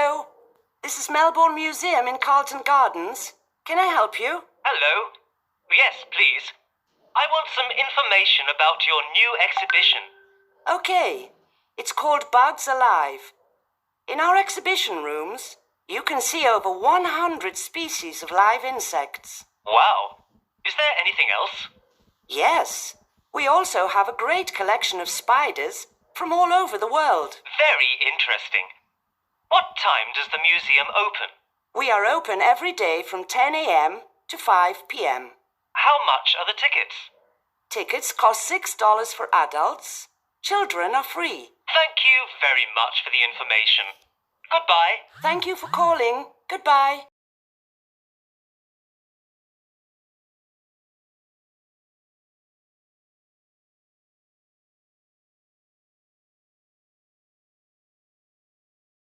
Hello. This is Melbourne Museum in Carlton Gardens. Can I help you? Hello. Yes, please. I want some information about your new exhibition. Okay. It's called Bugs Alive. In our exhibition rooms, you can see over 100 species of live insects. Wow. Is there anything else? Yes. We also have a great collection of spiders from all over the world. Very interesting. What time does the museum open? We are open every day from 10 a.m. to 5 p.m. How much are the tickets? Tickets cost $6 for adults. Children are free. Thank you very much for the information. Goodbye. Thank you for calling. Goodbye.